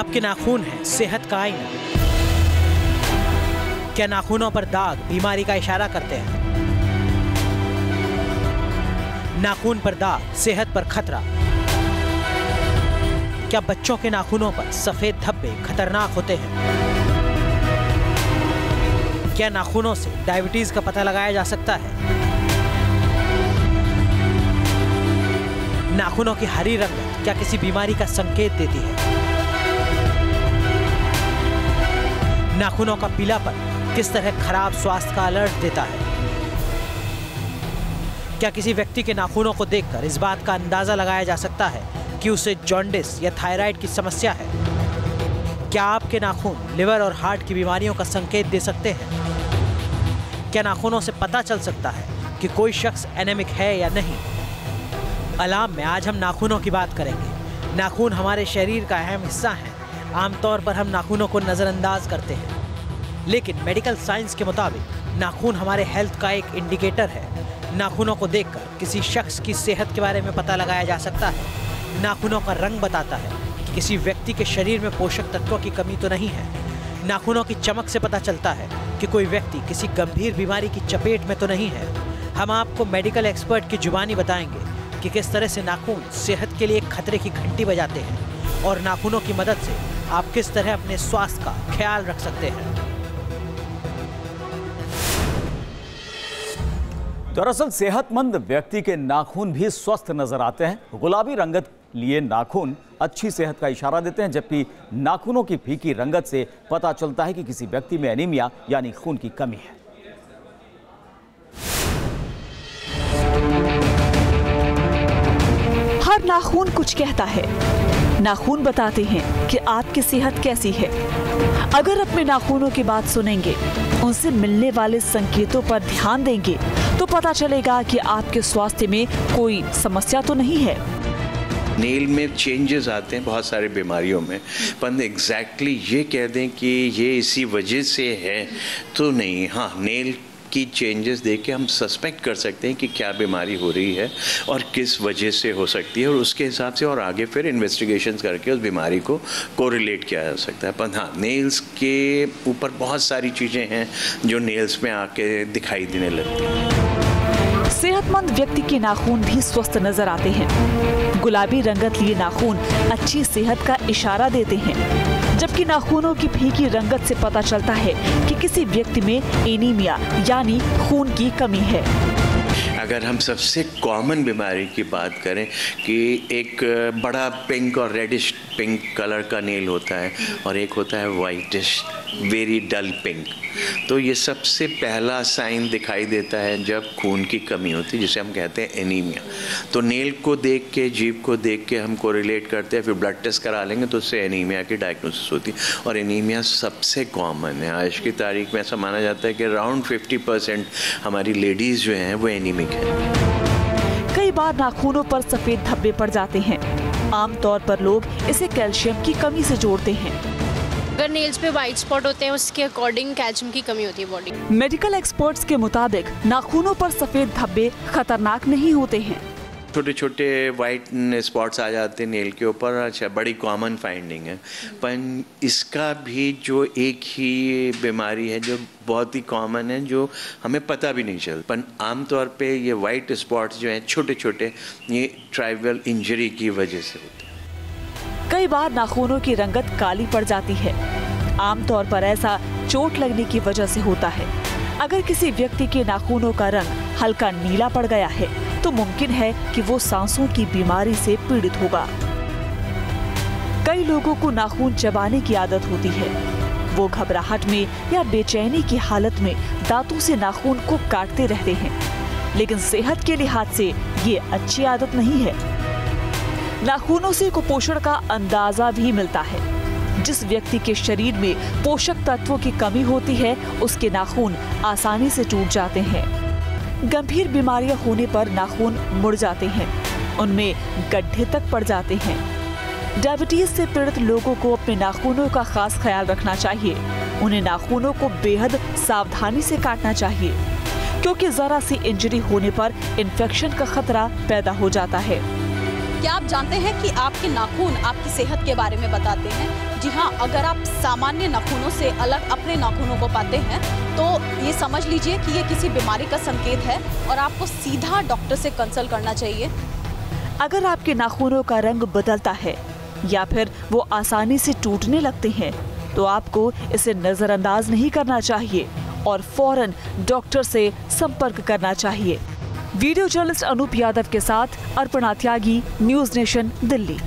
आपके नाखून हैं सेहत का आईना। क्या नाखूनों पर दाग बीमारी का इशारा करते हैं? नाखून पर दाग सेहत पर खतरा। क्या बच्चों के नाखूनों पर सफेद धब्बे खतरनाक होते हैं? क्या नाखूनों से डायबिटीज का पता लगाया जा सकता है? नाखूनों की हरी रंगत क्या किसी बीमारी का संकेत देती है? नाखूनों का पीलापन किस तरह खराब स्वास्थ्य का अलर्ट देता है? क्या किसी व्यक्ति के नाखूनों को देखकर इस बात का अंदाजा लगाया जा सकता है कि उसे जॉन्डिस या थायराइड की समस्या है? क्या आपके नाखून लिवर और हार्ट की बीमारियों का संकेत दे सकते हैं? क्या नाखूनों से पता चल सकता है कि कोई शख्स एनेमिक है या नहीं? अलाम में आज हम नाखूनों की बात करेंगे। नाखून हमारे शरीर का अहम हिस्सा है। आमतौर पर हम नाखूनों को नज़रअंदाज करते हैं, लेकिन मेडिकल साइंस के मुताबिक नाखून हमारे हेल्थ का एक इंडिकेटर है। नाखूनों को देखकर किसी शख्स की सेहत के बारे में पता लगाया जा सकता है। नाखूनों का रंग बताता है कि किसी व्यक्ति के शरीर में पोषक तत्वों की कमी तो नहीं है। नाखूनों की चमक से पता चलता है कि कोई व्यक्ति किसी गंभीर बीमारी की चपेट में तो नहीं है। हम आपको मेडिकल एक्सपर्ट की जुबानी बताएंगे कि किस तरह से नाखून सेहत के लिए खतरे की घंटी बजाते हैं और नाखूनों की मदद से आप किस तरह अपने स्वास्थ्य का ख्याल रख सकते हैं। दरअसल सेहतमंद व्यक्ति के नाखून भी स्वस्थ नजर आते हैं। गुलाबी रंगत लिए नाखून अच्छी सेहत का इशारा देते हैं, जबकि नाखूनों की फीकी रंगत से पता चलता है कि किसी व्यक्ति में एनीमिया यानी खून की कमी है। हर नाखून कुछ कहता है। नाखून बताते हैं कि आपकी सेहत कैसी है। अगर अपने नाखूनों की बात सुनेंगे, उनसे मिलने वाले संकेतों पर ध्यान देंगे, तो पता चलेगा कि आपके स्वास्थ्य में कोई समस्या तो नहीं है। नेल में चेंजेस आते हैं बहुत सारी बीमारियों में, पर एग्जैक्टली ये कह दें कि ये इसी वजह से है तो नहीं। हाँ, नेल की चेंजेस देख के हम सस्पेक्ट कर सकते हैं कि क्या बीमारी हो रही है और किस वजह से हो सकती है, और उसके हिसाब से और आगे फिर इन्वेस्टिगेशंस करके उस बीमारी को कोरिलेट किया जा सकता है। पर हाँ, नेल्स के ऊपर बहुत सारी चीज़ें हैं जो नेल्स में आके दिखाई देने लगती हैं। सेहतमंद व्यक्ति के नाखून भी स्वस्थ नजर आते हैं। गुलाबी रंगत लिए नाखून अच्छी सेहत का इशारा देते हैं, जबकि नाखूनों की फीकी रंगत से पता चलता है कि किसी व्यक्ति में एनीमिया यानी खून की कमी है। अगर हम सबसे कॉमन बीमारी की बात करें कि एक बड़ा पिंक और रेडिश पिंक कलर का नेल होता है और एक होता है वाइटिश वेरी डल पिंक, तो ये सबसे पहला साइन दिखाई देता है जब खून की कमी होती है, जिसे हम कहते हैं एनीमिया। तो नेल को देख के, जीभ को देख के हम कोरिलेट करते हैं, फिर ब्लड टेस्ट करा लेंगे तो उससे एनीमिया की डायग्नोसिस होती है। और एनीमिया सबसे कॉमन है। आज की तारीख में ऐसा माना जाता है कि अराउंड 50% हमारी लेडीज़ जो हैं वो एनीमिक हैं। कई बार नाखूनों पर सफेद धब्बे पड़ जाते हैं। आमतौर पर लोग इसे कैल्शियम की कमी से जोड़ते हैं। अगर नेल्स पे वाइट स्पॉट होते हैं, उसके अकॉर्डिंग कैल्शियम की कमी होती है बॉडी। मेडिकल एक्सपर्ट्स के मुताबिक नाखूनों पर सफेद धब्बे खतरनाक नहीं होते हैं। छोटे छोटे वाइट स्पॉट्स आ जाते हैं नेल के ऊपर, अच्छा, बड़ी कॉमन फाइंडिंग है। पर इसका भी जो एक ही बीमारी है जो बहुत ही कॉमन है, जो हमें पता भी नहीं चलता। पर आमतौर पे ये वाइट स्पॉट्स जो हैं छोटे छोटे, ये ट्राइबल इंजरी की वजह से होते हैं। कई बार नाखूनों की रंगत काली पड़ जाती है। आमतौर पर ऐसा चोट लगने की वजह से होता है। अगर किसी व्यक्ति के नाखूनों का रंग हल्का नीला पड़ गया है, तो मुमकिन है कि वो सांसों की बीमारी से पीड़ित होगा। कई लोगों को नाखून चबाने की आदत होती है। वो घबराहट में या बेचैनी की हालत में दांतों से नाखून को काटते रहते हैं, लेकिन सेहत के लिहाज से ये अच्छी आदत नहीं है। नाखूनों से कुपोषण का अंदाजा भी मिलता है। जिस व्यक्ति के शरीर में पोषक तत्वों की कमी होती है, उसके नाखून आसानी से टूट जाते हैं। गंभीर बीमारियां होने पर नाखून मुड़ जाते हैं, उनमें गड्ढे तक पड़ जाते हैं। डायबिटीज से पीड़ित लोगों को अपने नाखूनों का खास ख्याल रखना चाहिए। उन्हें नाखूनों को बेहद सावधानी से काटना चाहिए, क्योंकि जरा सी इंजरी होने पर इन्फेक्शन का खतरा पैदा हो जाता है। क्या आप जानते हैं कि आपके नाखून आपकी सेहत के बारे में बताते हैं? जी हाँ, अगर आप सामान्य नाखूनों से अलग अपने नाखूनों को पाते हैं तो ये समझ लीजिए कि ये किसी बीमारी का संकेत है और आपको सीधा डॉक्टर से कंसल्ट करना चाहिए। अगर आपके नाखूनों का रंग बदलता है या फिर वो आसानी से टूटने लगते हैं तो आपको इसे नजरअंदाज नहीं करना चाहिए और फौरन डॉक्टर से संपर्क करना चाहिए। वीडियो जर्नलिस्ट अनूप यादव के साथ अर्पणा त्यागी, न्यूज़ नेशन, दिल्ली।